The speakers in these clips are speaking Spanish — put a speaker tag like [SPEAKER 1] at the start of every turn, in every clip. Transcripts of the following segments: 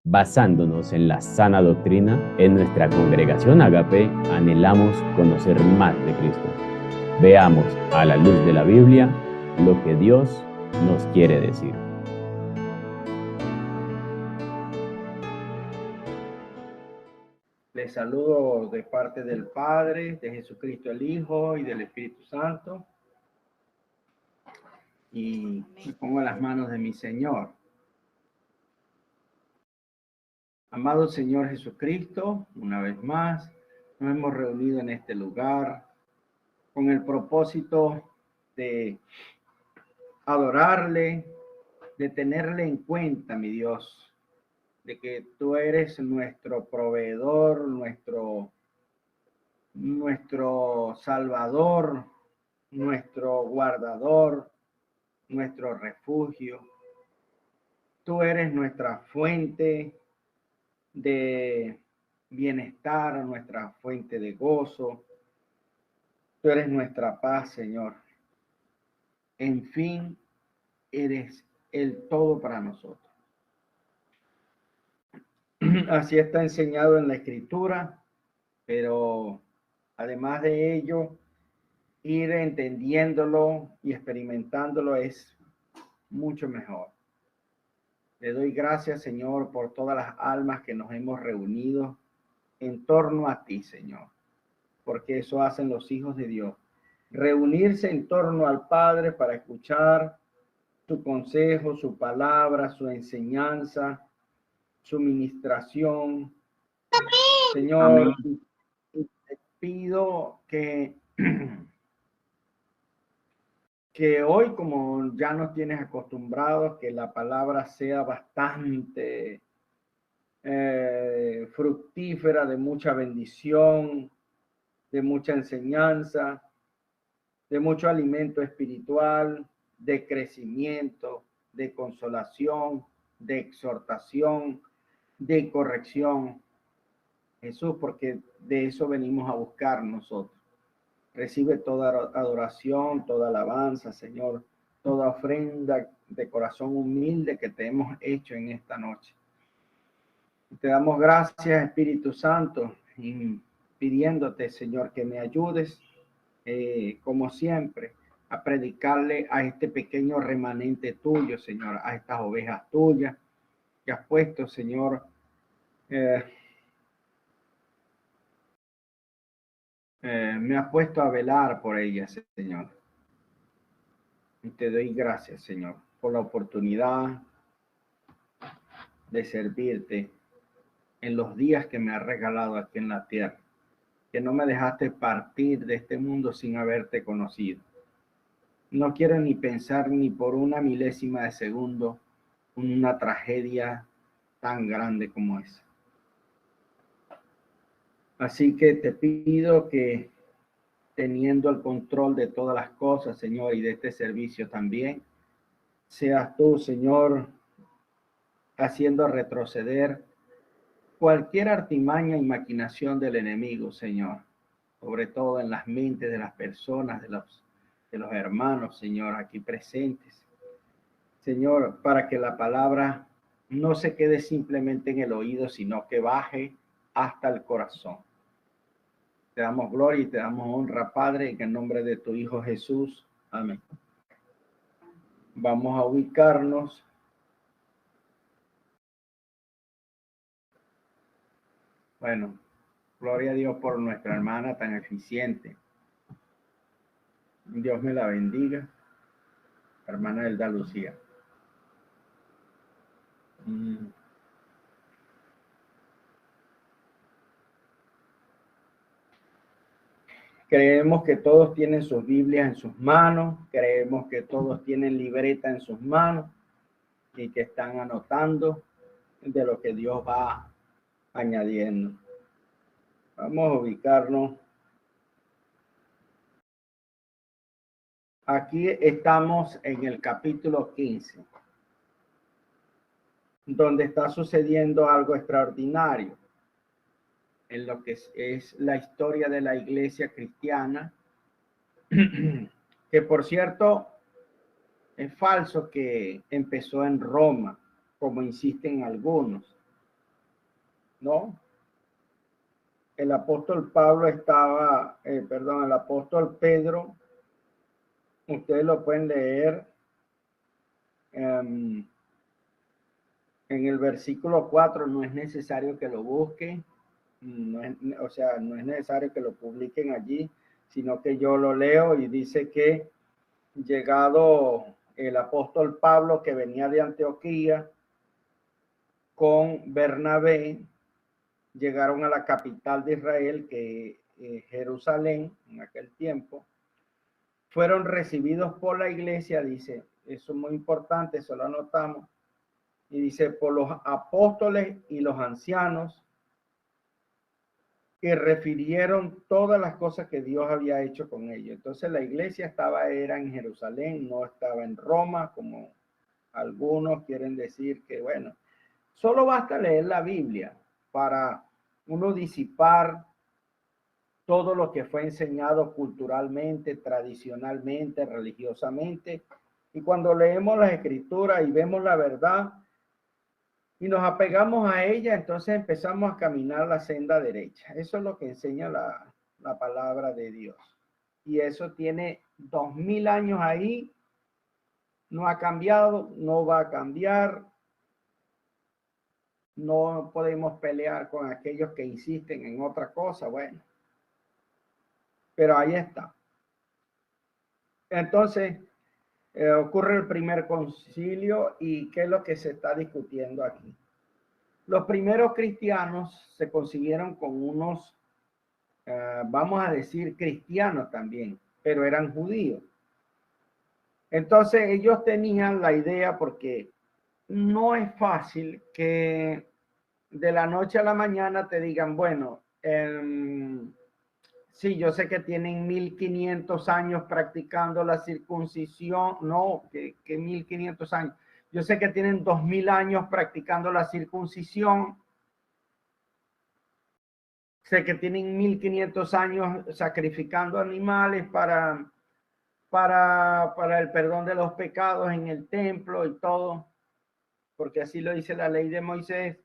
[SPEAKER 1] Basándonos en la sana doctrina, en nuestra congregación Agape anhelamos conocer más de Cristo. Veamos a la luz de la Biblia lo que Dios nos quiere decir.
[SPEAKER 2] Les saludo de parte del Padre, de Jesucristo el Hijo y del Espíritu Santo. Y me pongo en las manos de mi Señor. Amado Señor Jesucristo, una vez más nos hemos reunido en este lugar con el propósito de adorarle, de tenerle en cuenta, mi Dios, de que tú eres nuestro proveedor, nuestro salvador, nuestro guardador, nuestro refugio. Tú eres nuestra fuente de bienestar, nuestra fuente de gozo. Tú eres nuestra paz, Señor. En fin, eres el todo para nosotros. Así está enseñado en la Escritura, pero además de ello, ir entendiéndolo y experimentándolo es mucho mejor. Le doy gracias, Señor, por todas las almas que nos hemos reunido en torno a ti, Señor, porque eso hacen los hijos de Dios. Reunirse en torno al Padre para escuchar su consejo, su palabra, su enseñanza, su ministración. Señor, te pido que hoy, como ya nos tienes acostumbrados, que la palabra sea bastante fructífera, de mucha bendición, de mucha enseñanza, de mucho alimento espiritual, de crecimiento, de consolación, de exhortación, de corrección. Jesús, porque de eso venimos a buscar nosotros. Recibe toda adoración, toda alabanza, Señor, toda ofrenda de corazón humilde que te hemos hecho en esta noche. Te damos gracias, Espíritu Santo, y pidiéndote, Señor, que me ayudes, como siempre, a predicarle a este pequeño remanente tuyo, Señor, a estas ovejas tuyas que has puesto, Señor, me has puesto a velar por ellas, Señor. Y te doy gracias, Señor, por la oportunidad de servirte en los días que me has regalado aquí en la tierra, que no me dejaste partir de este mundo sin haberte conocido. No quiero ni pensar ni por una milésima de segundo una tragedia tan grande como esa. Así que te pido que, teniendo el control de todas las cosas, Señor, y de este servicio también, seas tú, Señor, haciendo retroceder cualquier artimaña y maquinación del enemigo, Señor, sobre todo en las mentes de las personas, de los hermanos, Señor, aquí presentes. Señor, para que la palabra no se quede simplemente en el oído, sino que baje hasta el corazón. Te damos gloria y te damos honra, Padre, en el nombre de tu Hijo Jesús. Amén. Vamos a ubicarnos. Bueno, gloria a Dios por nuestra hermana tan eficiente. Dios me la bendiga. Hermana Elda Lucía. Creemos que todos tienen sus Biblias en sus manos, creemos que todos tienen libreta en sus manos y que están anotando de lo que Dios va añadiendo. Vamos a ubicarnos. Aquí estamos en el capítulo 15, donde está sucediendo algo extraordinario en lo que es la historia de la iglesia cristiana, que por cierto es falso que empezó en Roma, como insisten algunos. ¿no? El apóstol Pablo estaba, el apóstol Pedro, ustedes lo pueden leer en el versículo 4, no es necesario que lo busquen, no es, o sea, no es necesario que lo publiquen allí, sino que yo lo leo y dice que llegado el apóstol Pablo, que venía de Antioquía, con Bernabé, llegaron a la capital de Israel, que es Jerusalén, en aquel tiempo. Fueron recibidos por la iglesia, dice, eso es muy importante, eso lo anotamos, y dice, por los apóstoles y los ancianos, que refirieron todas las cosas que Dios había hecho con ellos. Entonces la iglesia era en Jerusalén, no estaba en Roma, como algunos quieren decir que, bueno, solo basta leer la Biblia para uno disipar todo lo que fue enseñado culturalmente, tradicionalmente, religiosamente. Y cuando leemos las escrituras y vemos la verdad y nos apegamos a ella, entonces empezamos a caminar la senda derecha. Eso es lo que enseña la palabra de Dios. Y eso tiene 2000 años ahí, no ha cambiado, no va a cambiar. No podemos pelear con aquellos que insisten en otra cosa, bueno. Pero ahí está. Entonces, ocurre el primer concilio y ¿qué es lo que se está discutiendo aquí? Los primeros cristianos se consiguieron con unos, vamos a decir, cristianos también, pero eran judíos. Entonces ellos tenían la idea, porque no es fácil que de la noche a la mañana te digan, bueno, sí, yo sé que tienen 1500 años practicando la circuncisión, no, que 1500 años. Yo sé que tienen 2000 años practicando la circuncisión. Sé que tienen 1500 años sacrificando animales para el perdón de los pecados en el templo y todo, porque así lo dice la ley de Moisés.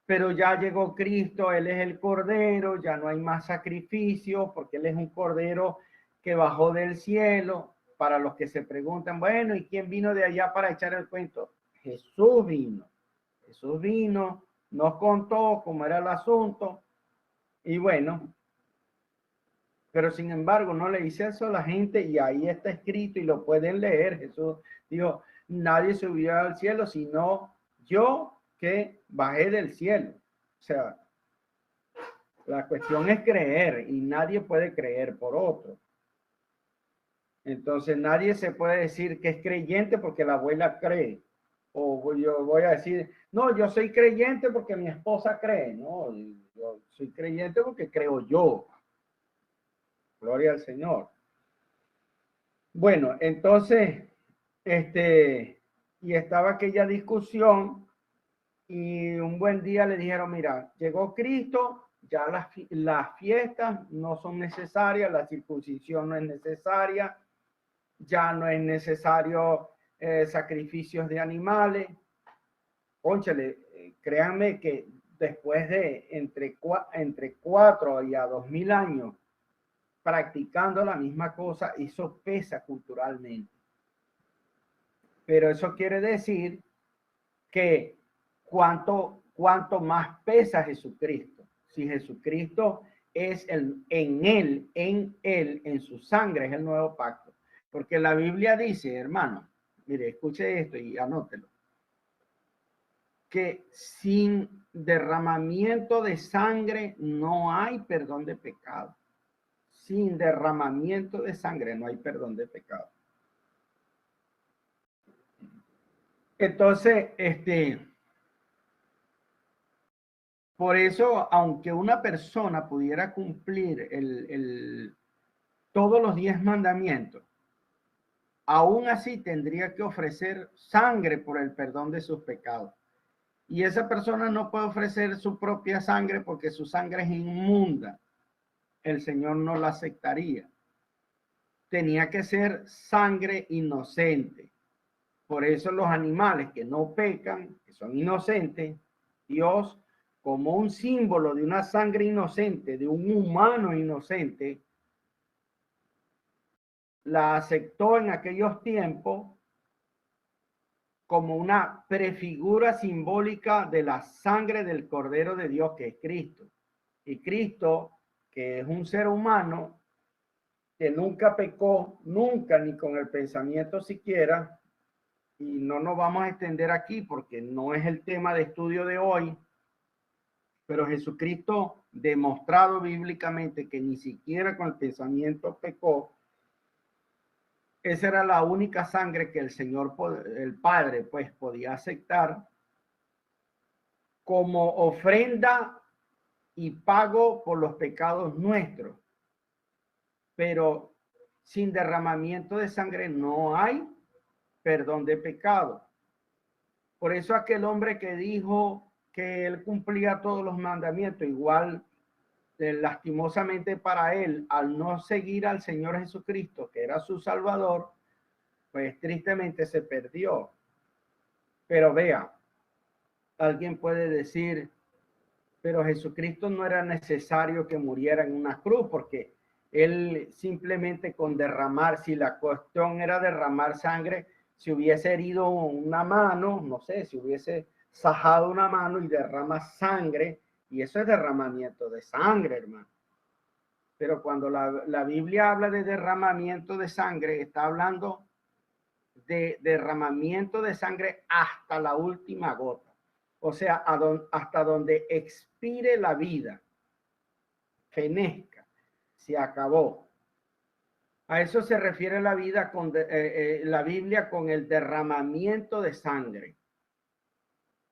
[SPEAKER 2] Pero ya llegó Cristo, Él es el Cordero, ya no hay más sacrificio, porque Él es un Cordero que bajó del cielo. Para los que se preguntan, bueno, ¿y quién vino de allá para echar el cuento? Jesús vino, nos contó cómo era el asunto, y bueno, pero sin embargo no le dice eso a la gente, y ahí está escrito y lo pueden leer. Jesús dijo, nadie subió al cielo sino yo, que bajé del cielo. O sea, la cuestión es creer, y nadie puede creer por otro. Entonces nadie se puede decir que es creyente porque la abuela cree, o yo voy a decir, no, yo soy creyente porque mi esposa cree. No, yo soy creyente porque creo yo. Gloria al Señor. Bueno, entonces, y estaba aquella discusión, y un buen día le dijeron, mira, llegó Cristo, ya las fiestas no son necesarias, la circuncisión no es necesaria, ya no es necesario sacrificios de animales. Cónchale, créanme que después de entre 4 y a 2000 años practicando la misma cosa, eso pesa culturalmente. Pero eso quiere decir que cuánto más pesa Jesucristo. Si Jesucristo es en él, en su sangre, es el nuevo pacto. Porque la Biblia dice, hermano, mire, escuche esto y anótelo, que sin derramamiento de sangre no hay perdón de pecado. Sin derramamiento de sangre no hay perdón de pecado. Entonces, por eso, aunque una persona pudiera cumplir todos los 10 mandamientos, aún así tendría que ofrecer sangre por el perdón de sus pecados. Y esa persona no puede ofrecer su propia sangre porque su sangre es inmunda. El Señor no la aceptaría. Tenía que ser sangre inocente. Por eso los animales que no pecan, que son inocentes, Dios como un símbolo de una sangre inocente, de un humano inocente, la aceptó en aquellos tiempos como una prefigura simbólica de la sangre del Cordero de Dios, que es Cristo. Y Cristo, que es un ser humano, que nunca pecó, nunca, ni con el pensamiento siquiera, y no nos vamos a extender aquí porque no es el tema de estudio de hoy, pero Jesucristo, demostrado bíblicamente que ni siquiera con el pensamiento pecó, esa era la única sangre que el Señor, el Padre, pues podía aceptar como ofrenda y pago por los pecados nuestros. Pero sin derramamiento de sangre no hay perdón de pecado. Por eso aquel hombre que dijo que él cumplía todos los mandamientos, igual lastimosamente para él, al no seguir al Señor Jesucristo, que era su Salvador, pues tristemente se perdió. Pero vea, alguien puede decir, pero Jesucristo no era necesario que muriera en una cruz, porque él simplemente con derramar, si la cuestión era derramar sangre, si hubiese herido una mano, no sé, si hubiese sajado una mano y derrama sangre, y eso es derramamiento de sangre, hermano. Pero cuando la Biblia habla de derramamiento de sangre, está hablando de derramamiento de sangre hasta la última gota. O sea, hasta donde expire la vida, fenezca, se acabó. A eso se refiere la vida con la Biblia con el derramamiento de sangre.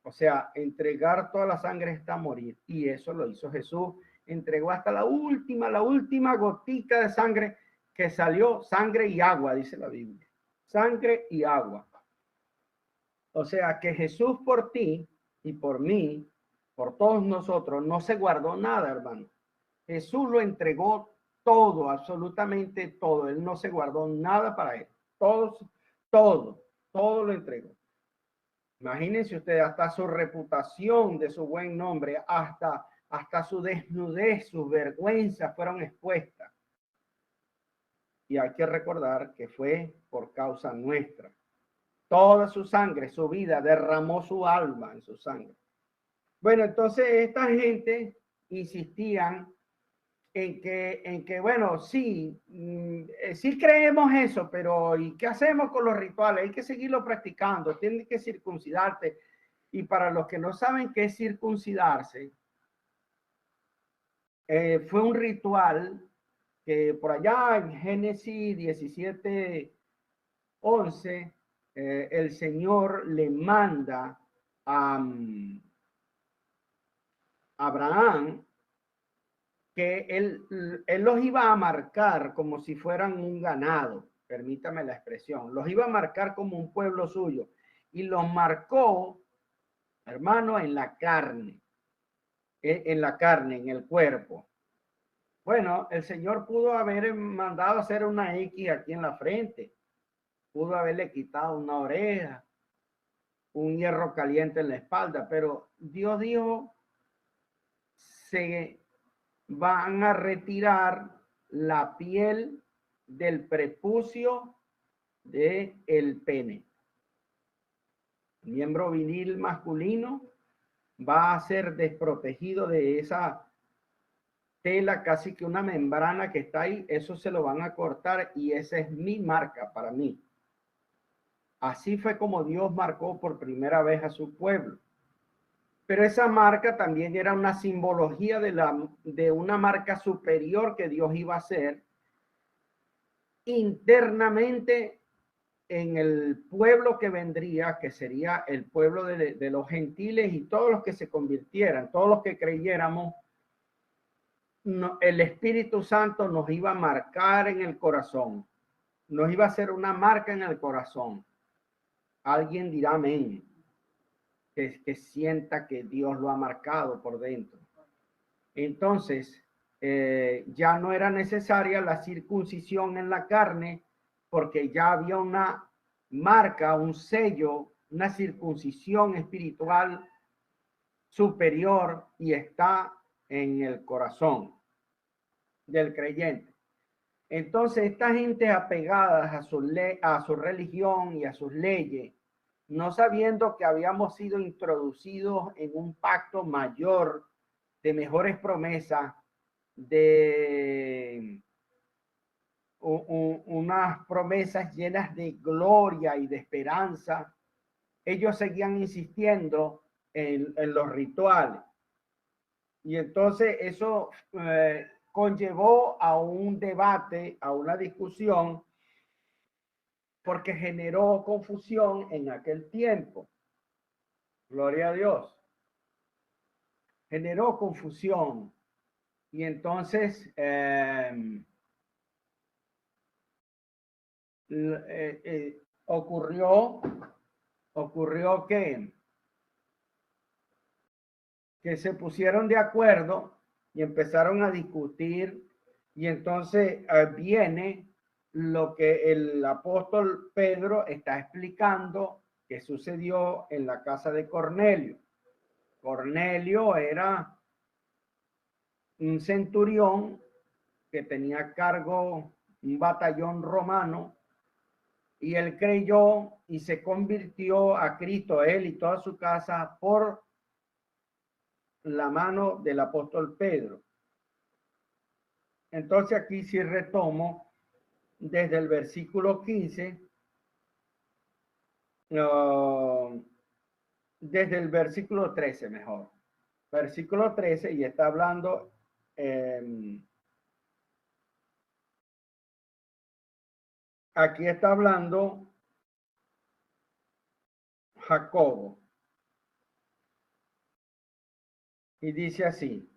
[SPEAKER 2] O sea, entregar toda la sangre hasta morir. Y eso lo hizo Jesús. Entregó hasta la última gotica de sangre que salió, sangre y agua, dice la Biblia. Sangre y agua. O sea, que Jesús por ti y por mí, por todos nosotros, no se guardó nada, hermano. Jesús lo entregó todo, absolutamente todo. Él no se guardó nada para él. Todo lo entregó. Imagínense ustedes, hasta su reputación de su buen nombre, hasta su desnudez, sus vergüenzas fueron expuestas. Y hay que recordar que fue por causa nuestra. Toda su sangre, su vida, derramó su alma en su sangre. Bueno, entonces esta gente insistían en que bueno, sí, sí creemos eso, pero ¿y qué hacemos con los rituales? Hay que seguirlo practicando, tienes que circuncidarte. Y para los que no saben qué es circuncidarse, fue un ritual que por allá en Génesis 17:11, el Señor le manda a Abraham que él los iba a marcar como si fueran un ganado, permítame la expresión, los iba a marcar como un pueblo suyo y los marcó, hermano, en la carne, en el cuerpo. Bueno, el Señor pudo haber mandado hacer una X aquí en la frente, pudo haberle quitado una oreja, un hierro caliente en la espalda, pero Dios dijo, se van a retirar la piel del prepucio del pene. El miembro viril masculino va a ser desprotegido de esa tela, casi que una membrana que está ahí. Eso se lo van a cortar y esa es mi marca para mí. Así fue como Dios marcó por primera vez a su pueblo. Pero esa marca también era una simbología de una marca superior que Dios iba a hacer internamente en el pueblo que vendría, que sería el pueblo de los gentiles y todos los que se convirtieran, todos los que creyéramos. El Espíritu Santo nos iba a marcar en el corazón, nos iba a hacer una marca en el corazón. Alguien dirá amén. Que sienta que Dios lo ha marcado por dentro. Entonces, ya no era necesaria la circuncisión en la carne, porque ya había una marca, un sello, una circuncisión espiritual superior y está en el corazón del creyente. Entonces, esta gente apegada a su religión y a sus leyes, no sabiendo que habíamos sido introducidos en un pacto mayor de mejores promesas, de unas promesas llenas de gloria y de esperanza, ellos seguían insistiendo en los rituales. Y entonces eso conllevó a un debate, a una discusión, porque generó confusión en aquel tiempo. Gloria a Dios. Generó confusión. Y entonces ocurrió que se pusieron de acuerdo y empezaron a discutir, y entonces viene lo que el apóstol Pedro está explicando que sucedió en la casa de Cornelio. Cornelio era un centurión que tenía a cargo un batallón romano, y él creyó y se convirtió a Cristo, él y toda su casa, por la mano del apóstol Pedro. Entonces aquí sí retomo desde el versículo 15, desde el versículo 13 mejor. Versículo 13, y está hablando aquí está hablando Jacobo. Y dice así: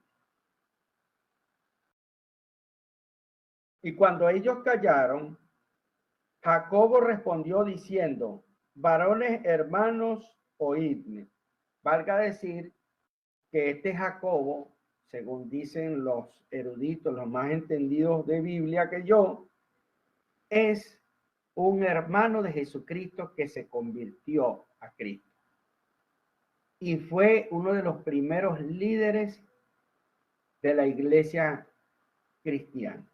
[SPEAKER 2] y cuando ellos callaron, Jacobo respondió diciendo: varones hermanos, oídme. Valga decir que este Jacobo, según dicen los eruditos, los más entendidos de Biblia que yo, es un hermano de Jesucristo que se convirtió a Cristo. Y fue uno de los primeros líderes de la iglesia cristiana.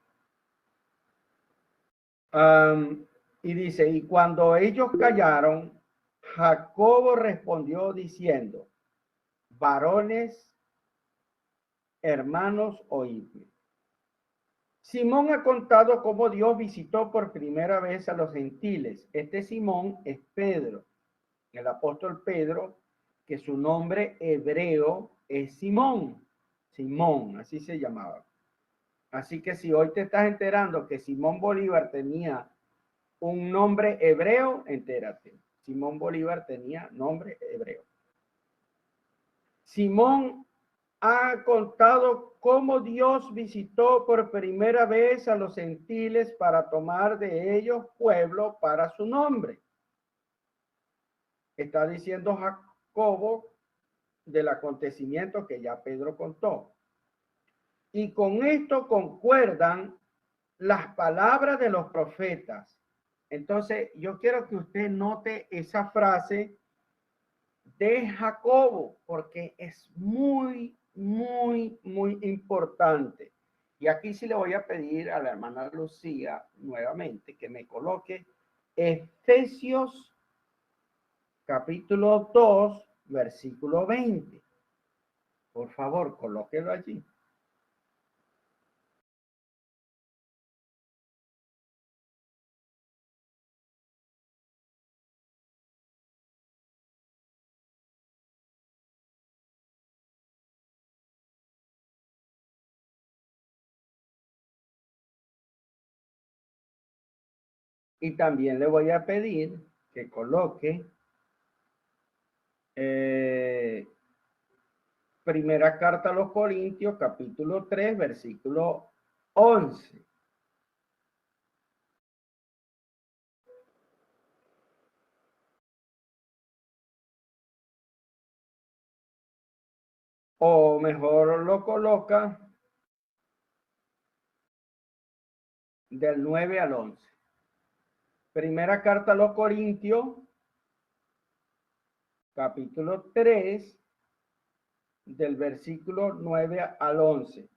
[SPEAKER 2] Y dice, y cuando ellos callaron, Jacobo respondió diciendo: varones, hermanos, oídme. Simón ha contado cómo Dios visitó por primera vez a los gentiles. Este Simón es Pedro, el apóstol Pedro, que su nombre hebreo es Simón. Simón, así se llamaba. Así que si hoy te estás enterando que Simón Bolívar tenía un nombre hebreo, entérate. Simón Bolívar tenía nombre hebreo. Simón ha contado cómo Dios visitó por primera vez a los gentiles para tomar de ellos pueblo para su nombre. Está diciendo Jacobo del acontecimiento que ya Pedro contó. Y con esto concuerdan las palabras de los profetas. Entonces, yo quiero que usted note esa frase de Jacobo, porque es muy, muy, muy importante. Y aquí sí le voy a pedir a la hermana Lucía nuevamente que me coloque Efesios capítulo 2, versículo 20. Por favor, colóquelo allí. Y también le voy a pedir que coloque primera carta a los Corintios, capítulo 3, versículo 11. O mejor lo coloca del 9 al 11. Primera carta a los Corintios, capítulo 3, del versículo 9 al 11.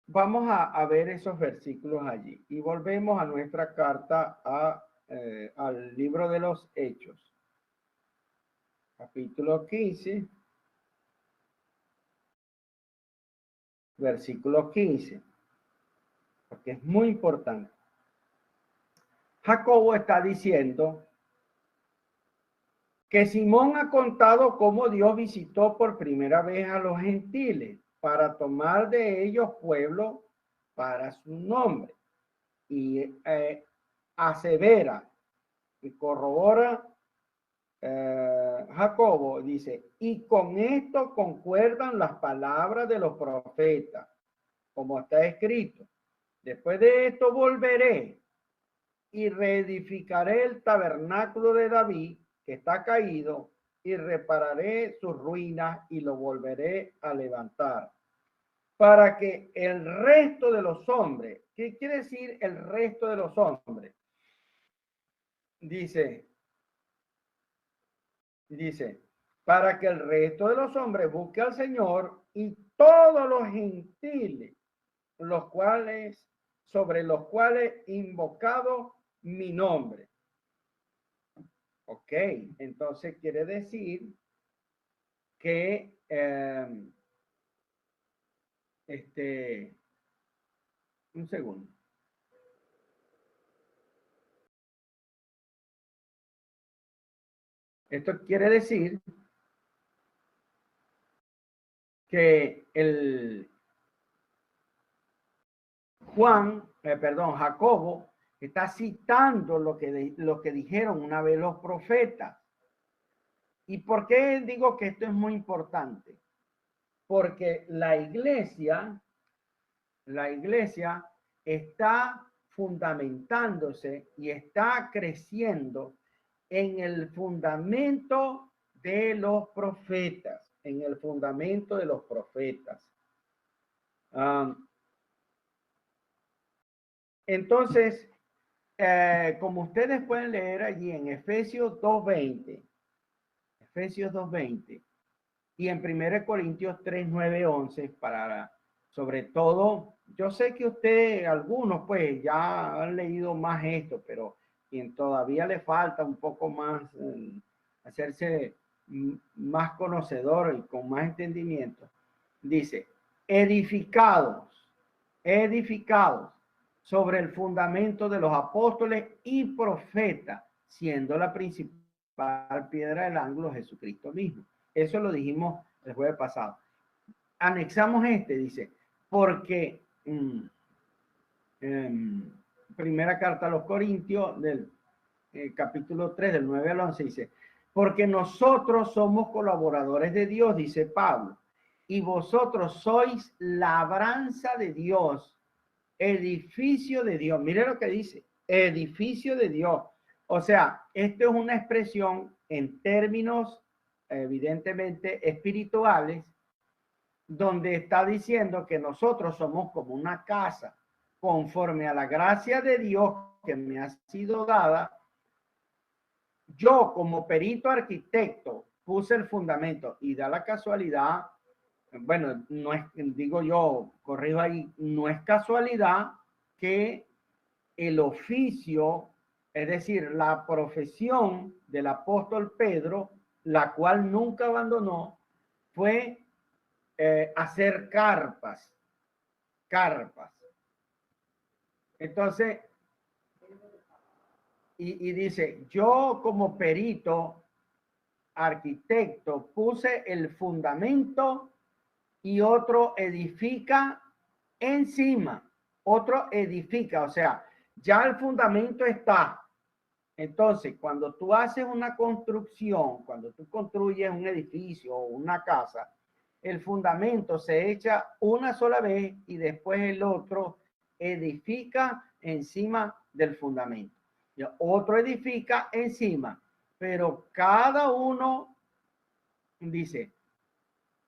[SPEAKER 2] Vamos a ver esos versículos allí y volvemos a nuestra carta al libro de los Hechos, capítulo 15, versículo 15, porque es muy importante. Jacobo está diciendo que Simón ha contado cómo Dios visitó por primera vez a los gentiles para tomar de ellos pueblo para su nombre. Y asevera y corrobora Jacobo, dice, y con esto concuerdan las palabras de los profetas, como está escrito. Después de esto volveré y reedificaré el tabernáculo de David, que está caído, y repararé sus ruinas y lo volveré a levantar. Para que el resto de los hombres, ¿qué quiere decir el resto de los hombres? Dice, para que el resto de los hombres busque al Señor y todos los gentiles, sobre los cuales invocado mi nombre. Ok, entonces quiere decir que un segundo. Esto quiere decir que Jacobo está citando lo que dijeron una vez los profetas. ¿Y por qué digo que esto es muy importante? Porque la iglesia está fundamentándose y está creciendo en el fundamento de los profetas, en el fundamento de los profetas. Entonces, como ustedes pueden leer allí en Efesios 2:20, y en 1 Corintios 3, 9, 11, sobre todo, yo sé que algunos pues ya han leído más esto, pero quien todavía le falta un poco más, hacerse más conocedor y con más entendimiento, dice, edificados sobre el fundamento de los apóstoles y profetas, siendo la principal piedra del ángulo Jesucristo mismo. Eso lo dijimos el jueves pasado. Anexamos dice, porque primera carta a los Corintios del capítulo 3, del 9 al 11, dice, porque nosotros somos colaboradores de Dios, dice Pablo, y vosotros sois labranza de Dios, edificio de Dios. Mire lo que dice, edificio de Dios. O sea, esto es una expresión en términos evidentemente espirituales, donde está diciendo que nosotros somos como una casa, conforme a la gracia de Dios que me ha sido dada. Yo como perito arquitecto puse el fundamento y da la casualidad, bueno, no es, digo yo, corrijo ahí, no es casualidad que el oficio, es decir, la profesión del apóstol Pedro, la cual nunca abandonó, fue hacer carpas. Entonces, y dice, yo como perito arquitecto puse el fundamento y otro edifica encima, otro edifica, o sea, ya el fundamento está. Entonces, cuando tú haces una construcción, cuando tú construyes un edificio o una casa, el fundamento se echa una sola vez y después el otro edifica encima del fundamento. Y otro edifica encima, pero cada uno dice,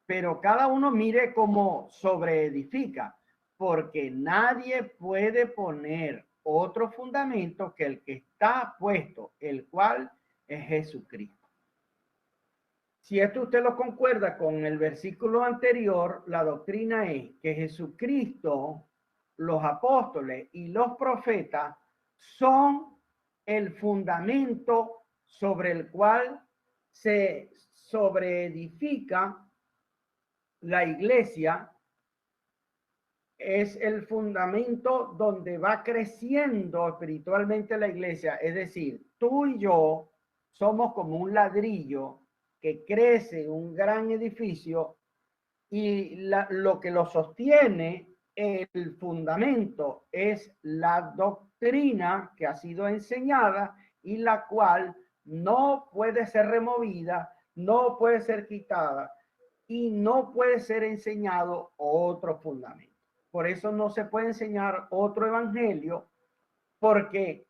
[SPEAKER 2] pero cada uno mire cómo sobreedifica, porque nadie puede poner otro fundamento que el que está puesto, el cual es Jesucristo. Si esto usted lo concuerda con el versículo anterior, la doctrina es que Jesucristo, los apóstoles y los profetas son el fundamento sobre el cual se sobreedifica la iglesia, es el fundamento donde va creciendo espiritualmente la iglesia. Es decir, tú y yo somos como un ladrillo que crece un gran edificio y lo que lo sostiene, el fundamento, es la doctrina que ha sido enseñada y la cual no puede ser removida, no puede ser quitada y no puede ser enseñado otro fundamento. Por eso no se puede enseñar otro evangelio, porque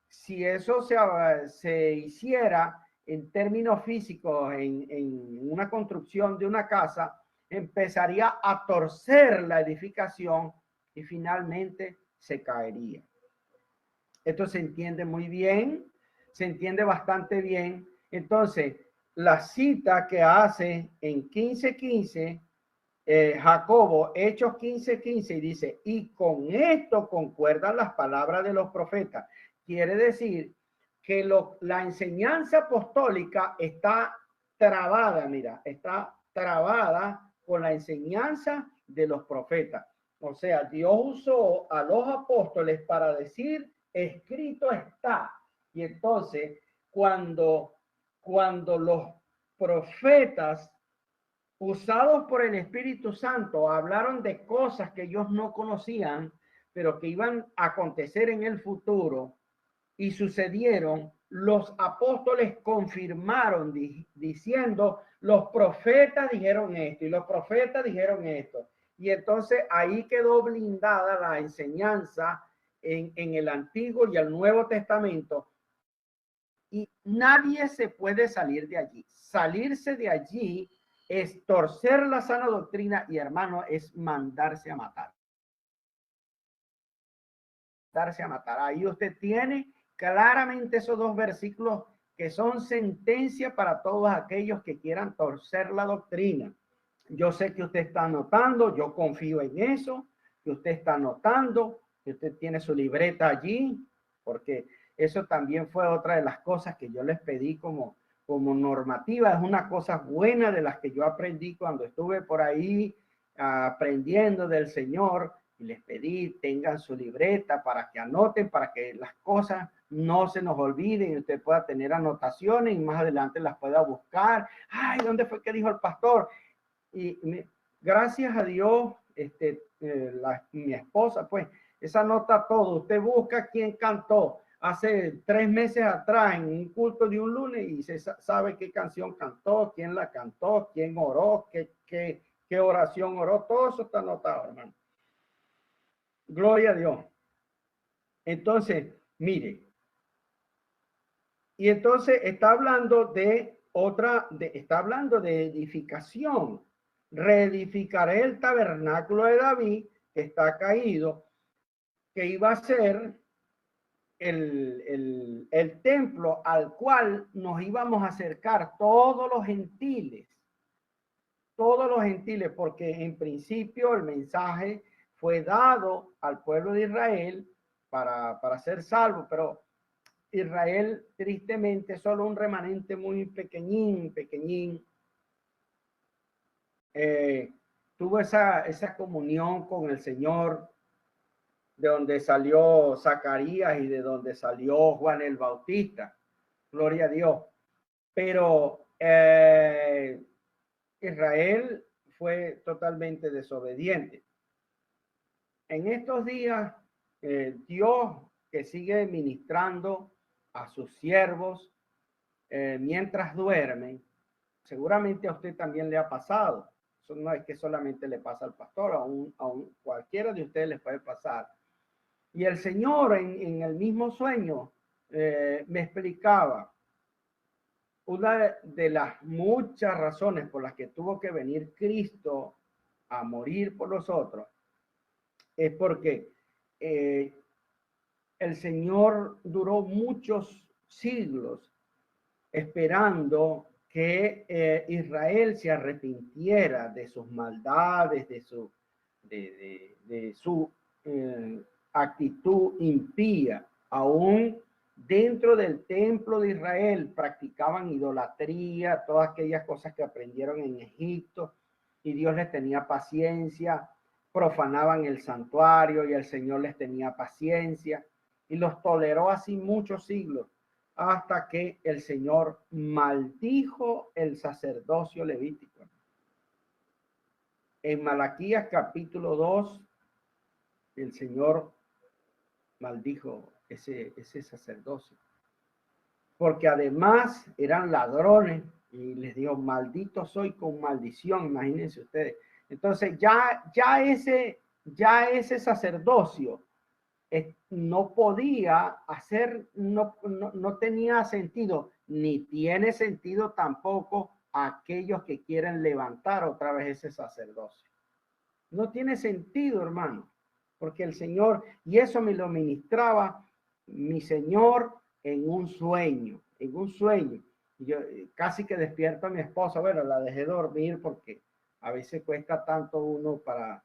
[SPEAKER 2] si eso se hiciera en términos físicos, en una construcción de una casa, empezaría a torcer la edificación y finalmente se caería. Esto se entiende muy bien, se entiende bastante bien. Entonces, la cita que hace en 15:15, Jacobo, Hechos 15:15, y dice, y con esto concuerdan las palabras de los profetas. Quiere decir que la enseñanza apostólica está trabada, mira, está trabada con la enseñanza de los profetas. O sea, Dios usó a los apóstoles para decir, escrito está. Y entonces, cuando los profetas usados por el Espíritu Santo hablaron de cosas que ellos no conocían, pero que iban a acontecer en el futuro y sucedieron, los apóstoles confirmaron diciendo, los profetas dijeron esto y los profetas dijeron esto. Y entonces ahí quedó blindada la enseñanza en el Antiguo y el Nuevo Testamento. Y nadie se puede salir de allí. Salirse de allí es torcer la sana doctrina y, hermano, es mandarse a matar. Mandarse a matar. Ahí usted tiene claramente esos dos versículos que son sentencia para todos aquellos que quieran torcer la doctrina. Yo sé que usted está anotando, yo confío en eso, que usted está anotando, que usted tiene su libreta allí, porque eso también fue otra de las cosas que yo les pedí como normativa. Es una cosa buena de las que yo aprendí cuando estuve por ahí aprendiendo del Señor, y les pedí, tengan su libreta para que anoten, para que las cosas no se nos olviden y usted pueda tener anotaciones y más adelante las pueda buscar. Ay, ¿dónde fue que dijo el pastor? Y gracias a Dios, mi esposa, pues, esa nota todo. Usted busca quién cantó hace 3 meses atrás en un culto de un lunes y se sabe qué canción cantó, quién la cantó, quién oró, qué oración oró. Todo eso está anotado, hermano. Gloria a Dios. Entonces, mire, y entonces está hablando de está hablando de edificación. Reedificaré el tabernáculo de David, que está caído, que iba a ser el templo al cual nos íbamos a acercar todos los gentiles, porque en principio el mensaje fue dado al pueblo de Israel para ser salvo, pero Israel, tristemente, solo un remanente muy pequeñín, tuvo esa comunión con el Señor, de donde salió Zacarías y de donde salió Juan el Bautista. Gloria a Dios. Pero Israel fue totalmente desobediente. En estos días, Dios, que sigue ministrando a sus siervos mientras duermen, seguramente a usted también le ha pasado. Eso no es que solamente le pasa al pastor, a cualquiera de ustedes les puede pasar. Y el Señor en el mismo sueño me explicaba una de las muchas razones por las que tuvo que venir Cristo a morir por nosotros, es porque el Señor duró muchos siglos esperando que Israel se arrepintiera de sus maldades, de su actitud impía. Aún dentro del templo de Israel practicaban idolatría, todas aquellas cosas que aprendieron en Egipto, y Dios les tenía paciencia. Profanaban el santuario y el Señor les tenía paciencia y los toleró así muchos siglos, hasta que el Señor maldijo el sacerdocio levítico. En Malaquías capítulo 2, el Señor maldijo ese sacerdocio, porque además eran ladrones, y les dijo, maldito soy con maldición, imagínense ustedes. Entonces ya ese sacerdocio no podía hacer, no tenía sentido, ni tiene sentido tampoco aquellos que quieren levantar otra vez ese sacerdocio. No tiene sentido, hermano, porque el Señor, y eso me lo ministraba mi Señor en un sueño. Yo casi que despierto a mi esposa, bueno, la dejé dormir porque a veces cuesta tanto uno para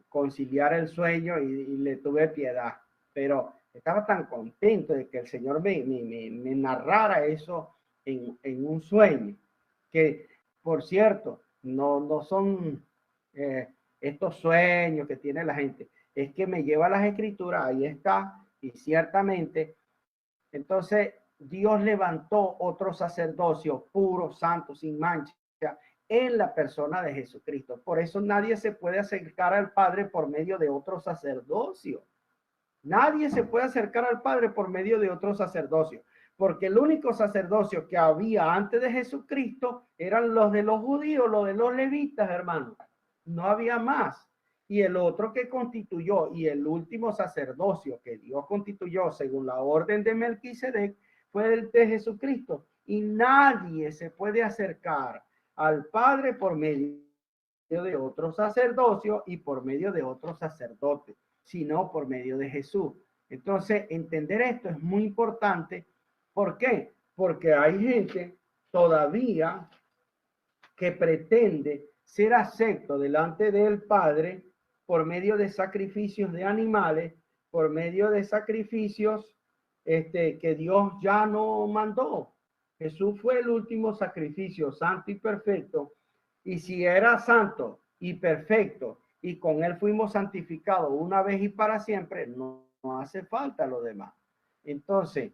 [SPEAKER 2] conciliar el sueño, y le tuve piedad, pero estaba tan contento de que el Señor me narrara eso en un sueño, que por cierto, no son estos sueños que tiene la gente, es que me lleva a las escrituras, ahí está, y ciertamente, entonces Dios levantó otro sacerdocio puro, santo, sin mancha, en la persona de Jesucristo. Por eso nadie se puede acercar al Padre por medio de otro sacerdocio. Nadie se puede acercar al Padre por medio de otro sacerdocio, porque el único sacerdocio que había antes de Jesucristo eran los de los judíos, los de los levitas, hermano. No había más. Y el otro que constituyó, y el último sacerdocio que Dios constituyó según la orden de Melquisedec, fue el de Jesucristo. Y nadie se puede acercar al Padre por medio de otro sacerdocio y por medio de otro sacerdote, sino por medio de Jesús. Entonces, entender esto es muy importante. ¿Por qué? Porque hay gente todavía que pretende ser acepto delante del Padre por medio de sacrificios de animales, por medio de sacrificios que Dios ya no mandó. Jesús fue el último sacrificio santo y perfecto, y si era santo y perfecto y con él fuimos santificados una vez y para siempre, no hace falta lo demás. Entonces,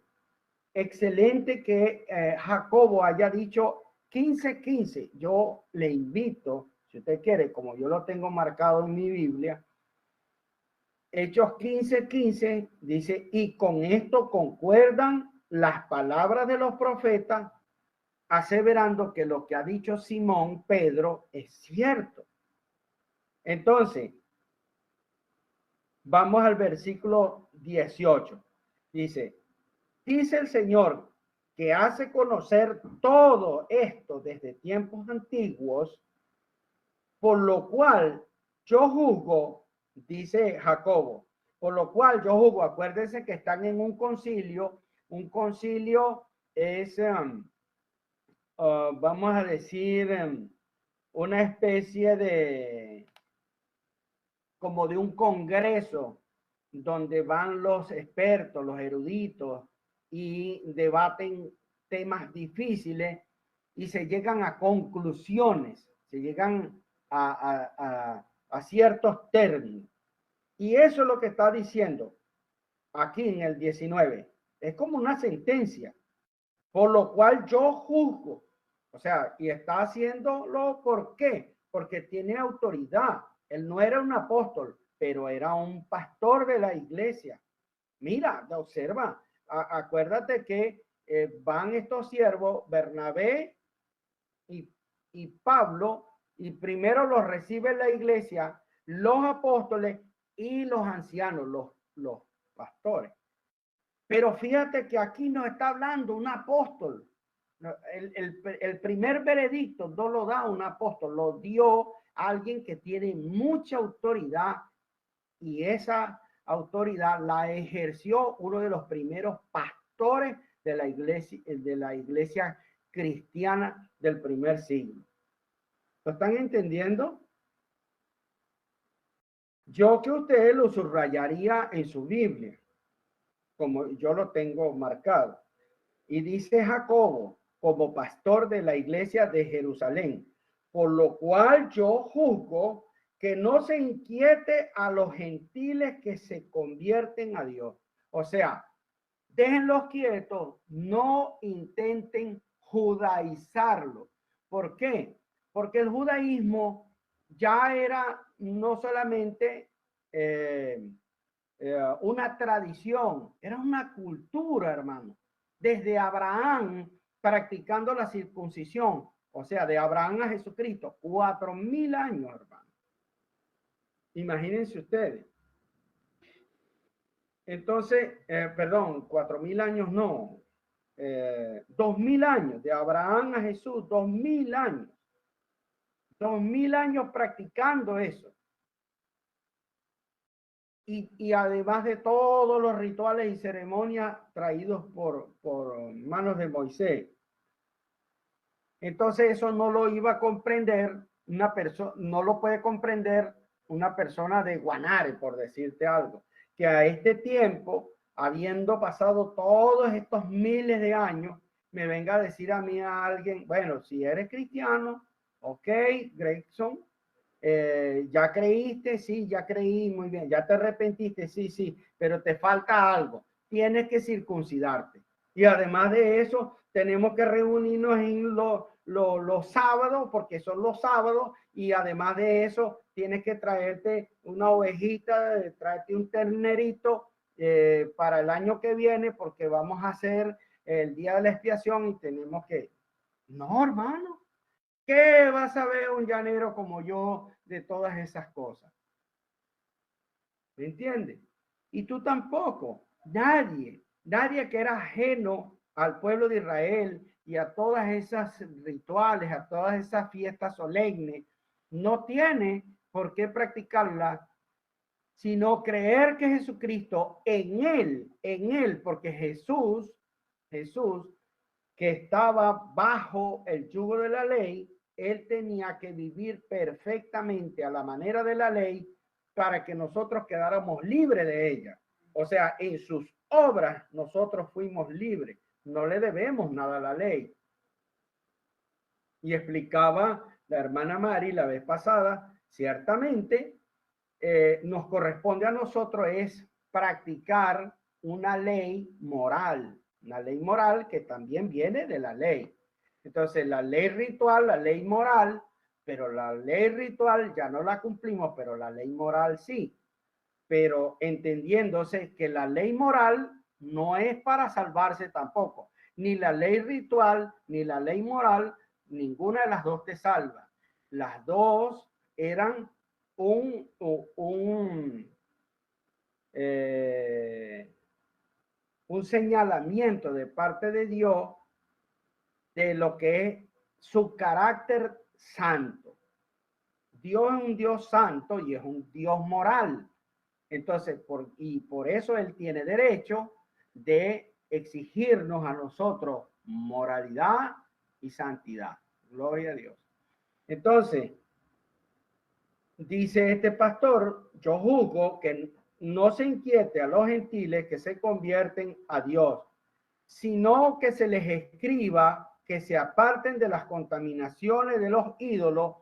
[SPEAKER 2] excelente que Jacobo haya dicho 15:15. Yo le invito, si usted quiere, como yo lo tengo marcado en mi Biblia, Hechos 15:15 dice, y con esto concuerdan las palabras de los profetas, aseverando que lo que ha dicho Simón Pedro es cierto. Entonces, vamos al versículo 18. Dice el Señor, que hace conocer todo esto desde tiempos antiguos, por lo cual yo juzgo, dice Jacobo, por lo cual yo juzgo, acuérdense que están en un concilio es, vamos a decir, una especie de, como de un congreso, donde van los expertos, los eruditos, y debaten temas difíciles y se llegan a conclusiones, se llegan a ciertos términos. Y eso es lo que está diciendo aquí en el 19. Es como una sentencia, por lo cual yo juzgo. O sea, y está haciéndolo, ¿por qué? Porque tiene autoridad. Él no era un apóstol, pero era un pastor de la iglesia. Mira, observa, acuérdate que van estos siervos, Bernabé y Pablo, y primero los recibe la iglesia, los apóstoles y los ancianos, los pastores. Pero fíjate que aquí nos está hablando un apóstol. El primer veredicto no lo da un apóstol, lo dio alguien que tiene mucha autoridad, y esa autoridad la ejerció uno de los primeros pastores pastores de la iglesia cristiana del primer siglo. ¿Lo están entendiendo? Yo que ustedes lo subrayaría en su Biblia, como yo lo tengo marcado. Y dice Jacobo, como pastor de la iglesia de Jerusalén, por lo cual yo juzgo que no se inquiete a los gentiles que se convierten a Dios. O sea, déjenlos quietos, no intenten judaizarlo. ¿Por qué? Porque el judaísmo ya era no solamente una tradición, era una cultura, hermano. Desde Abraham practicando la circuncisión, o sea, de Abraham a Jesucristo, 4000 años, hermano. Imagínense ustedes. Entonces, perdón, 4000 años no, 2000 años, de Abraham a Jesús, 2000 años. 2000 años practicando eso. Y además de todos los rituales y ceremonias traídos por manos de Moisés. Entonces eso no lo iba a comprender una persona, no lo puede comprender una persona de Guanare, por decirte algo, que a este tiempo, habiendo pasado todos estos miles de años, me venga a decir a mí a alguien, bueno, si eres cristiano, ok, Gregson, ya creíste, sí, ya creí, muy bien, ya te arrepentiste, sí, sí, pero te falta algo, tienes que circuncidarte. Y además de eso, tenemos que reunirnos en los sábados, porque son los sábados, y además de eso, tienes que traerte una ovejita, traerte un ternerito para el año que viene, porque vamos a hacer el día de la expiación y tenemos que... No, hermano, ¿qué va a saber un llanero como yo de todas esas cosas? ¿Me entiendes? Y tú tampoco. Nadie que era ajeno al pueblo de Israel y a todas esas rituales, a todas esas fiestas solemnes, no tiene por qué practicarla, sino creer que Jesucristo en él, porque Jesús, que estaba bajo el yugo de la ley, él tenía que vivir perfectamente a la manera de la ley para que nosotros quedáramos libres de ella. O sea, en sus obras nosotros fuimos libres, no le debemos nada a la ley. Y explicaba la hermana Mari la vez pasada, ciertamente nos corresponde a nosotros es practicar una ley moral que también viene de la ley. Entonces, la ley ritual, la ley moral, pero la ley ritual ya no la cumplimos, pero la ley moral sí. Pero entendiéndose que la ley moral no es para salvarse tampoco. Ni la ley ritual, ni la ley moral, ninguna de las dos te salva. Las dos eran un señalamiento de parte de Dios de lo que es su carácter santo. Dios es un Dios santo y es un Dios moral. Entonces, por eso Él tiene derecho de exigirnos a nosotros moralidad y santidad. Gloria a Dios. Entonces, dice este pastor, yo juzgo que no se inquiete a los gentiles que se convierten a Dios, sino que se les escriba que se aparten de las contaminaciones de los ídolos.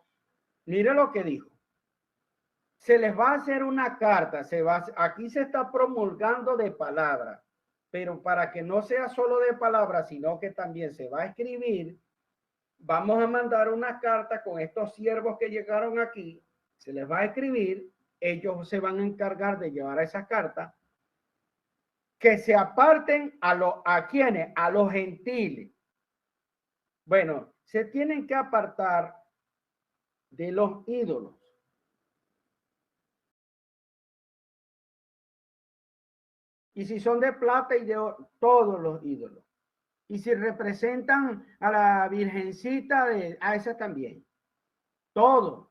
[SPEAKER 2] Mire lo que dijo. Se les va a hacer una carta, aquí se está promulgando de palabra, pero para que no sea solo de palabra, sino que también se va a escribir, vamos a mandar una carta con estos siervos que llegaron aquí, se les va a escribir, ellos se van a encargar de llevar a esa carta, que se aparten a quienes, a los gentiles. Bueno, se tienen que apartar de los ídolos. Y si son de plata y de oro, todos los ídolos. Y si representan a la virgencita, a esa también. Todos,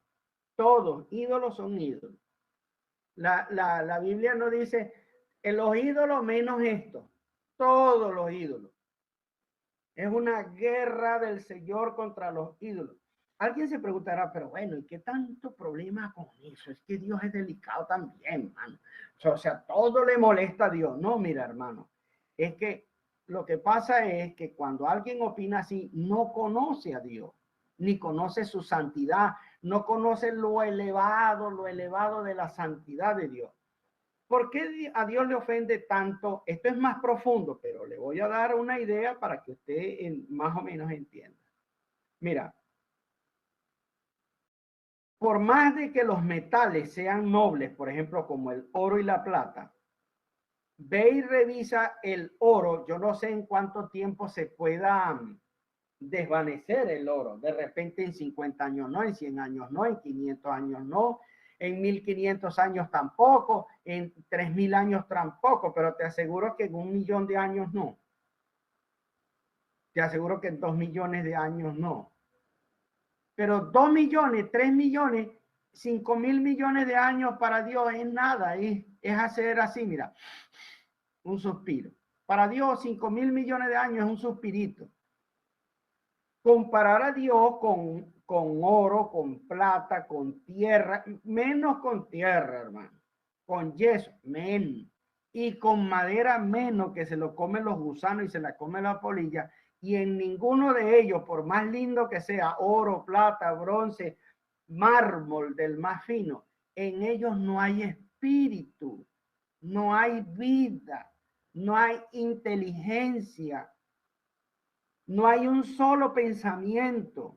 [SPEAKER 2] ídolos son ídolos. La Biblia no dice, en los ídolos menos esto. todos los ídolos. Es una guerra del Señor contra los ídolos. Alguien se preguntará, pero bueno, ¿y qué tanto problema con eso? Es que Dios es delicado también, hermano. O sea, todo le molesta a Dios. No, mira, hermano, es que lo que pasa es que cuando alguien opina así, no conoce a Dios, ni conoce su santidad, no conoce lo elevado de la santidad de Dios. ¿Por qué a Dios le ofende tanto? Esto es más profundo, pero le voy a dar una idea para que usted más o menos entienda. Mira, por más de que los metales sean nobles, por ejemplo, como el oro y la plata, ve y revisa el oro. Yo no sé en cuánto tiempo se pueda desvanecer el oro. De repente en 50 años no, en 100 años no, en 500 años no, en 1500 años tampoco, en 3000 años tampoco, pero te aseguro que en 1.000.000 de años no. Te aseguro que en 2 millones de años no. Pero 2 millones, 3 millones, 5.000 millones de años para Dios es nada, es hacer así, mira, un suspiro. Para Dios 5.000 millones de años es un suspirito. Comparar a Dios con oro, con plata, con tierra, menos con tierra, hermano, con yeso, menos, y con madera menos, que se lo comen los gusanos y se la come la polilla, y en ninguno de ellos, por más lindo que sea, oro, plata, bronce, mármol del más fino, en ellos no hay espíritu, no hay vida, no hay inteligencia, no hay un solo pensamiento.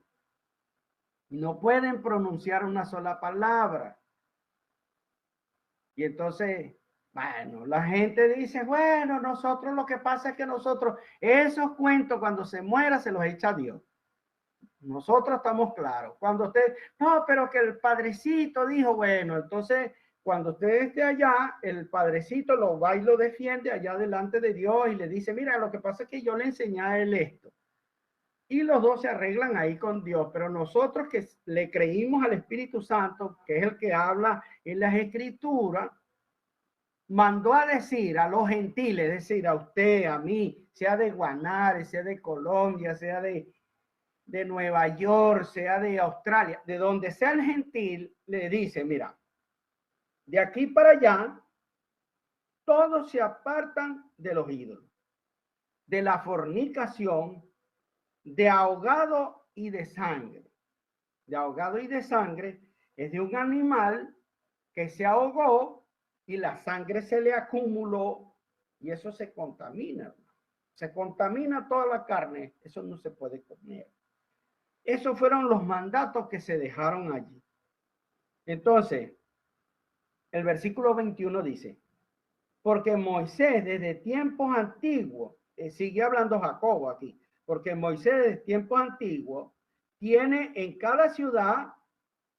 [SPEAKER 2] No pueden pronunciar una sola palabra. Y entonces, bueno, la gente dice, bueno, nosotros lo que pasa es que nosotros, esos cuentos cuando se muera se los echa Dios. Nosotros estamos claros. Cuando usted, no, pero que el padrecito dijo, bueno, entonces cuando usted esté allá, el padrecito lo va y lo defiende allá delante de Dios y le dice, mira, lo que pasa es que yo le enseñé a él esto. Y los dos se arreglan ahí con Dios, pero nosotros que le creímos al Espíritu Santo, que es el que habla en las Escrituras, mandó a decir a los gentiles, es decir, a usted, a mí, sea de Guanare, sea de Colombia, sea de Nueva York, sea de Australia, de donde sea el gentil, le dice, mira, de aquí para allá, todos se apartan de los ídolos, de la fornicación, de ahogado y de sangre. De ahogado y de sangre es de un animal que se ahogó y la sangre se le acumuló y eso se contamina. Se contamina toda la carne, eso no se puede comer. Esos fueron los mandatos que se dejaron allí. Entonces, el versículo 21 dice, porque Moisés desde tiempos antiguos, sigue hablando Jacobo aquí, porque Moisés desde tiempos antiguos tiene en cada ciudad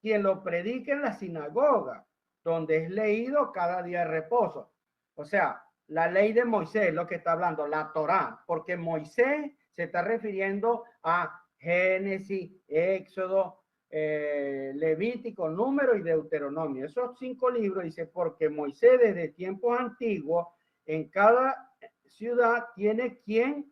[SPEAKER 2] quien lo predique en la sinagoga, donde es leído cada día de reposo. O sea, la ley de Moisés, lo que está hablando, la Torá, porque Moisés se está refiriendo a Génesis, Éxodo, Levítico, Número y Deuteronomio. Esos 5 libros dice, porque Moisés desde tiempos antiguos en cada ciudad tiene quien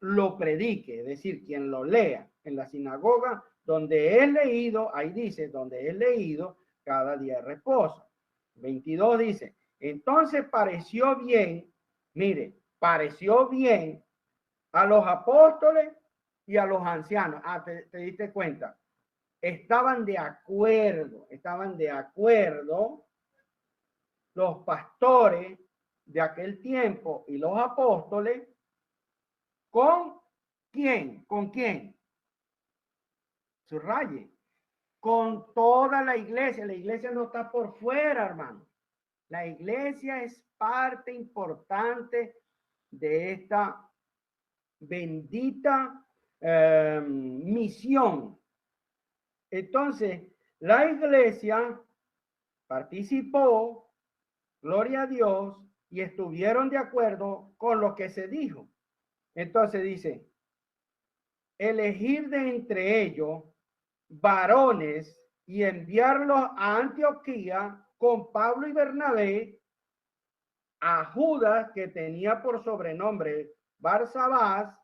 [SPEAKER 2] lo predique, es decir, quien lo lea en la sinagoga, donde es leído, ahí dice, donde es leído cada día de reposo. 22 dice, entonces pareció bien, mire, pareció bien a los apóstoles y a los ancianos. Ah, te diste cuenta. Estaban de acuerdo los pastores de aquel tiempo y los apóstoles. ¿Con quién? ¿Con quién? Subraye. Con toda la iglesia. La iglesia no está por fuera, hermano. La iglesia es parte importante de esta bendita misión. Entonces, la iglesia participó, gloria a Dios, y estuvieron de acuerdo con lo que se dijo. Entonces dice, elegir de entre ellos varones y enviarlos a Antioquía con Pablo y Bernabé a Judas, que tenía por sobrenombre Barsabás,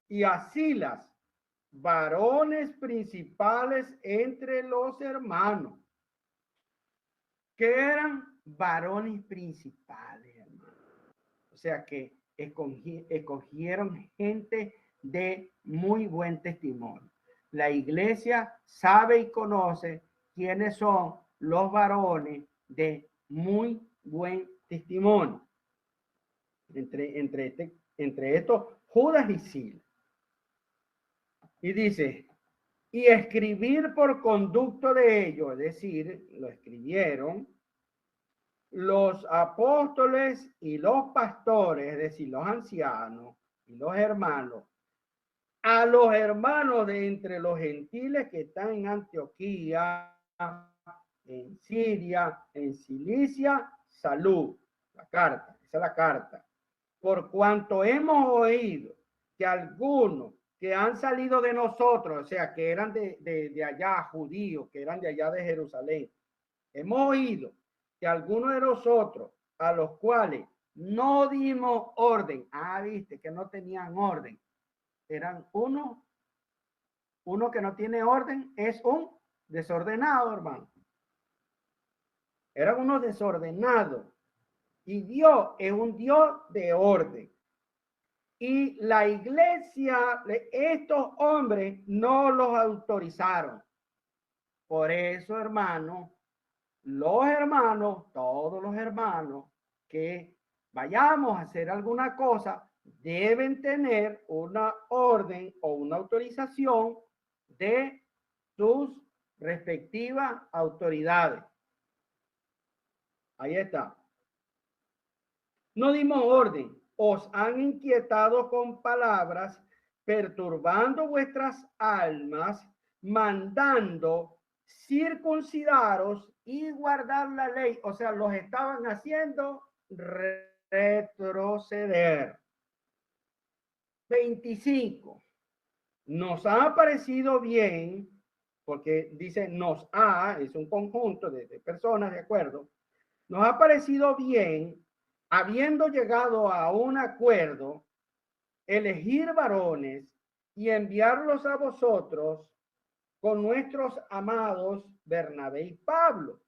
[SPEAKER 2] y a Silas, varones principales entre los hermanos. Que eran varones principales, hermano. O sea que escogieron gente de muy buen testimonio. La iglesia sabe y conoce quiénes son los varones de muy buen testimonio. Entre estos, Judas y Silas. Y dice, y escribir por conducto de ellos, es decir, lo escribieron los apóstoles y los pastores, es decir, los ancianos y los hermanos, a los hermanos de entre los gentiles que están en Antioquía, en Siria, en Cilicia, salud. La carta, esa es la carta. Por cuanto hemos oído que algunos que han salido de nosotros, o sea, que eran de allá, judíos, que eran de allá de Jerusalén, hemos oído que algunos de nosotros, a los cuales no dimos orden, viste que no tenían orden, eran uno que no tiene orden, es un desordenado, hermano. Eran unos desordenados. Y Dios es un Dios de orden. Y la iglesia, estos hombres no los autorizaron. Por eso, hermano, los hermanos, todos los hermanos que vayamos a hacer alguna cosa, deben tener una orden o una autorización de sus respectivas autoridades. Ahí está. No dimos orden, os han inquietado con palabras, perturbando vuestras almas, mandando circuncidaros y guardar la ley. O sea, los estaban haciendo retroceder. 25. Nos ha parecido bien, porque dice nos ha, es un conjunto de personas, ¿de acuerdo? Nos ha parecido bien, habiendo llegado a un acuerdo, elegir varones y enviarlos a vosotros con nuestros amados Bernabé y Pablo.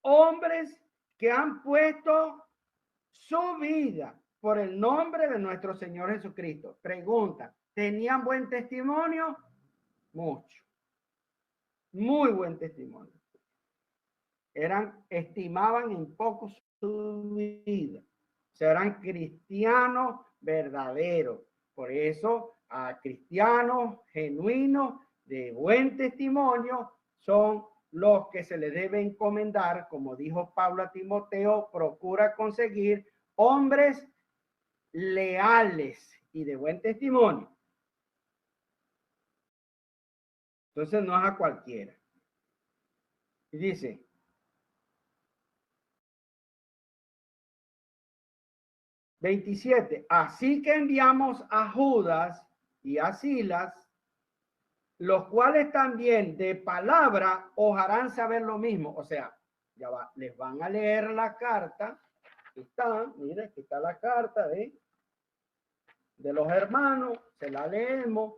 [SPEAKER 2] Hombres que han puesto su vida por el nombre de nuestro Señor Jesucristo. Pregunta, ¿tenían buen testimonio? Mucho. Muy buen testimonio. Estimaban en poco su vida. Serán cristianos verdaderos. Por eso, a cristianos genuinos de buen testimonio son los que se le debe encomendar, como dijo Pablo a Timoteo, procura conseguir hombres leales y de buen testimonio. Entonces no es a cualquiera. Y dice, así que enviamos a Judas y a Silas, los cuales también de palabra os harán saber lo mismo. O sea, ya va, les van a leer la carta. Está, mire, aquí está la carta de los hermanos, se la leemos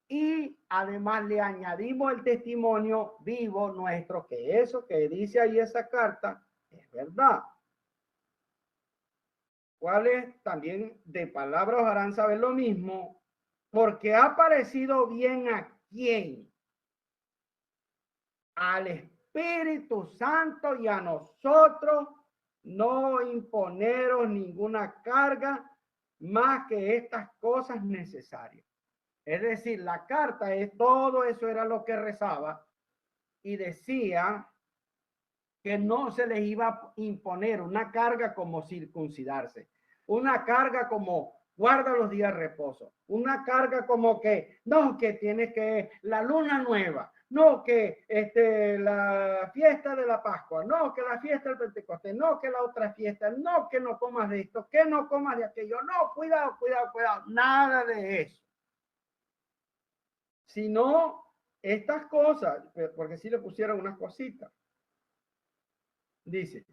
[SPEAKER 2] y además le añadimos el testimonio vivo nuestro, que eso que dice ahí esa carta es verdad. ¿Cuáles también de palabras harán saber lo mismo? Porque ha parecido bien a quién, al Espíritu Santo y a nosotros no imponeros ninguna carga más que estas cosas necesarias. Es decir, la carta es todo eso era lo que rezaba y decía que no se les iba a imponer una carga como circuncidarse, una carga como guarda los días de reposo, una carga como que no, que tienes que la luna nueva, no, que la fiesta de la Pascua, no, que la fiesta del Pentecostés, no, que la otra fiesta, no, que no comas de esto, que no comas de aquello, no, cuidado, cuidado, cuidado, nada de eso. Sino estas cosas, porque sí le pusieron unas cositas. Dice,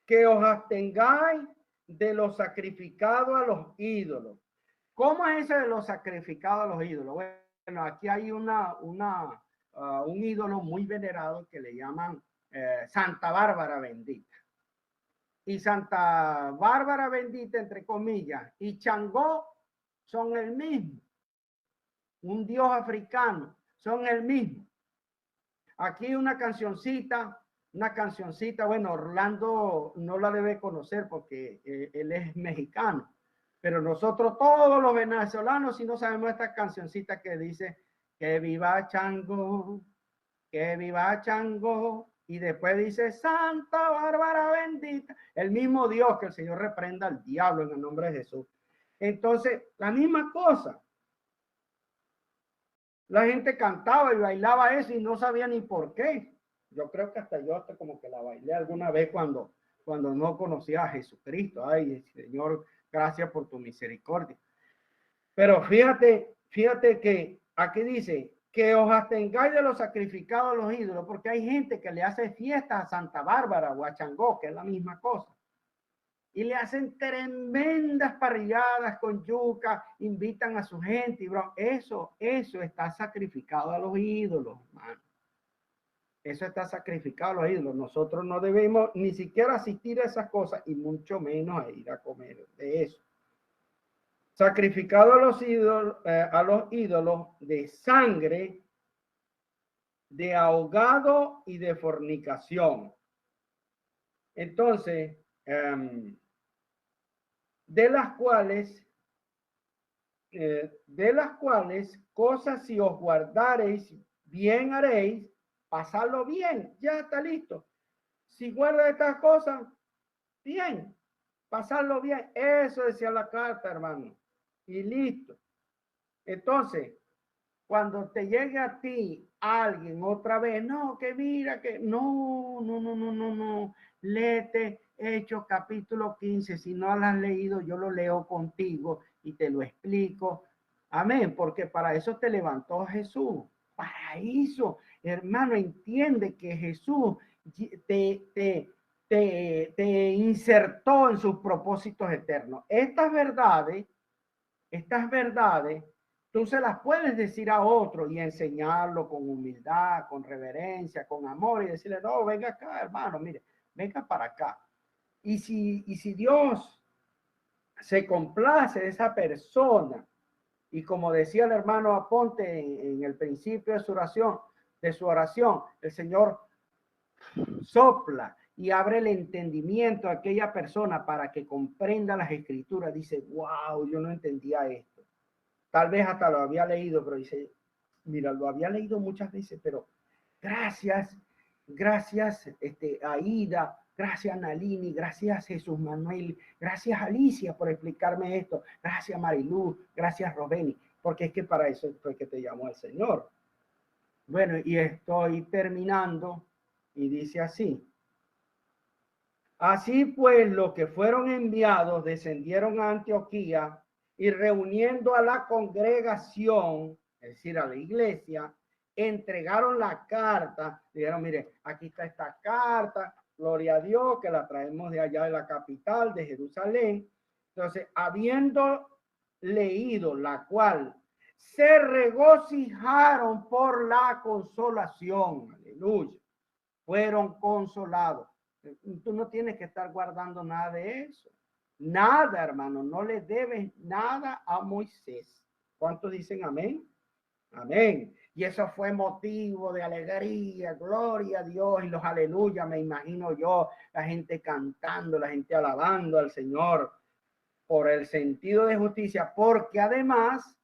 [SPEAKER 2] que os abstengáis de lo sacrificado a los ídolos. ¿Cómo es eso de lo sacrificado a los ídolos? Bueno, aquí hay un ídolo muy venerado que le llaman Santa Bárbara Bendita. Y Santa Bárbara Bendita, entre comillas, y Changó son el mismo. Un dios africano, son el mismo. Aquí una cancioncita, bueno, Orlando no la debe conocer porque él es mexicano, pero nosotros todos los venezolanos, si no sabemos esta cancioncita que dice que viva Chango, y después dice Santa Bárbara Bendita, el mismo Dios, que el Señor reprenda al diablo en el nombre de Jesús. Entonces, la misma cosa. La gente cantaba y bailaba eso y no sabía ni por qué. Yo creo que hasta como que la bailé alguna vez cuando no conocía a Jesucristo. Ay, Señor, gracias por tu misericordia. Pero fíjate que aquí dice que os abstengáis de los sacrificados a los ídolos, porque hay gente que le hace fiestas a Santa Bárbara o a Changó, que es la misma cosa. Y le hacen tremendas parrilladas con yuca, invitan a su gente y bro, eso está sacrificado a los ídolos, hermano. Eso está sacrificado a los ídolos. Nosotros no debemos ni siquiera asistir a esas cosas y mucho menos a ir a comer de eso. Sacrificado a los ídolos de sangre, de ahogado y de fornicación. Entonces, de las cuales cosas si os guardareis, bien haréis, pasarlo bien, ya está listo. Si guarda estas cosas, bien, pasarlo bien, eso decía la carta, hermano, y listo. Entonces, cuando te llegue a ti alguien otra vez, no, que mira, que no, léete Hechos capítulo 15, si no lo has leído, yo lo leo contigo y te lo explico. Amén, porque para eso te levantó Jesús, para eso, hermano, entiende que Jesús te insertó en sus propósitos eternos. Estas verdades, tú se las puedes decir a otro y enseñarlo con humildad, con reverencia, con amor y decirle, no, venga acá, hermano, mire, venga para acá. Y si Dios se complace de esa persona, y como decía el hermano Aponte en el principio de su oración, el Señor sopla y abre el entendimiento a aquella persona para que comprenda las escrituras. Dice, wow, yo no entendía esto. Tal vez hasta lo había leído, pero dice, mira, lo había leído muchas veces, pero gracias, Aida, gracias Nalini, gracias Jesús Manuel, gracias Alicia por explicarme esto, gracias Marilú, gracias Robeni, porque es que para eso fue que te llamó el Señor. Bueno, y estoy terminando y dice así. Así pues, los que fueron enviados descendieron a Antioquía y reuniendo a la congregación, es decir, a la iglesia, entregaron la carta. Dijeron, mire, aquí está esta carta, gloria a Dios, que la traemos de allá de la capital, de Jerusalén. Entonces, habiendo leído la cual, se regocijaron por la consolación. Aleluya. Fueron consolados. Tú no tienes que estar guardando nada de eso. Nada, hermano. No le debes nada a Moisés. ¿Cuántos dicen amén? Amén. Y eso fue motivo de alegría, gloria a Dios y los aleluya, me imagino yo, la gente cantando, la gente alabando al Señor por el sentido de justicia, porque además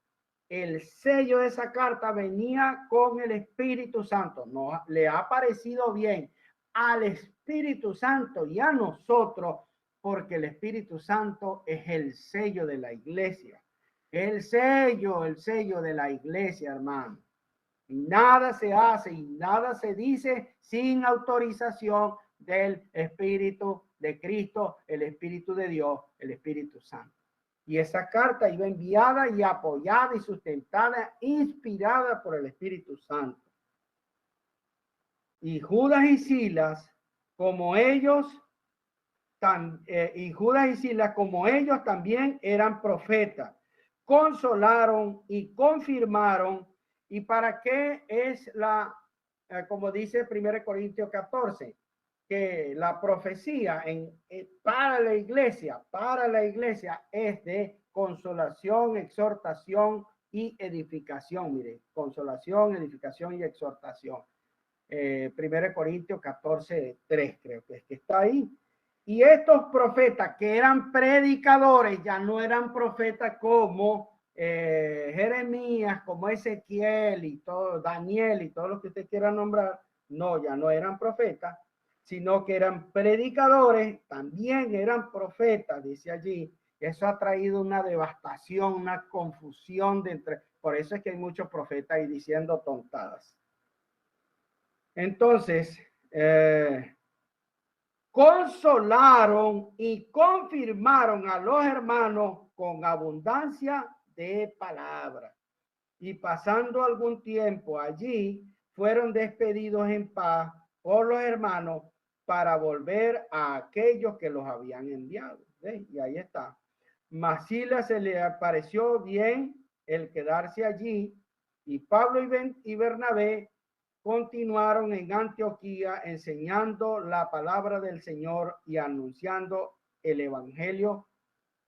[SPEAKER 2] el sello de esa carta venía con el Espíritu Santo. No le ha parecido bien al Espíritu Santo y a nosotros, porque el Espíritu Santo es el sello de la iglesia. El sello de la iglesia, hermano. Nada se hace y nada se dice sin autorización del Espíritu de Cristo, el Espíritu de Dios, el Espíritu Santo. Y esa carta iba enviada y apoyada y sustentada, inspirada por el Espíritu Santo. Y Judas y Silas, como ellos, y Judas y Silas, como ellos también eran profetas, consolaron y confirmaron. ¿Y para qué es como dice 1 Corintios 14, que la profecía para la iglesia es de consolación, exhortación y edificación? Mire, consolación, edificación y exhortación. 1 Corintios 14, 3 creo que es que está ahí. Y estos profetas que eran predicadores ya no eran profetas como Jeremías, como Ezequiel y todo, Daniel y todos los que usted quiera nombrar. No, ya no eran profetas, sino que eran predicadores, también eran profetas, dice allí. Eso ha traído una devastación, una confusión por eso es que hay muchos profetas ahí diciendo tontadas. Entonces, consolaron y confirmaron a los hermanos con abundancia de palabras. Y pasando algún tiempo allí, fueron despedidos en paz por los hermanos para volver a aquellos que los habían enviado. ¿Ves? Y ahí está. Mas Silas se le pareció bien el quedarse allí, y Pablo y Bernabé continuaron en Antioquía enseñando la palabra del Señor y anunciando el evangelio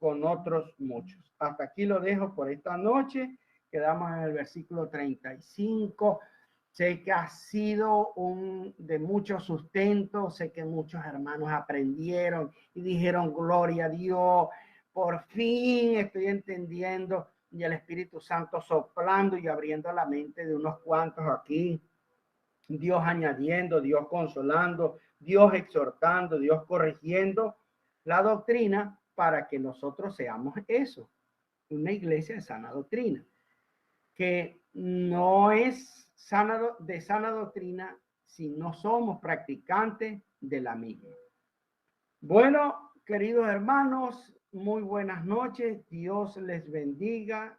[SPEAKER 2] con otros muchos. Hasta aquí lo dejo por esta noche. Quedamos en el versículo 35. Sé que ha sido de mucho sustento. Sé que muchos hermanos aprendieron y dijeron gloria a Dios. Por fin estoy entendiendo, y el Espíritu Santo soplando y abriendo la mente de unos cuantos aquí. Dios añadiendo, Dios consolando, Dios exhortando, Dios corrigiendo la doctrina para que nosotros seamos eso, una iglesia de sana doctrina, que no es de sana doctrina si no somos practicantes de la misma. Bueno, queridos hermanos, muy buenas noches, Dios les bendiga.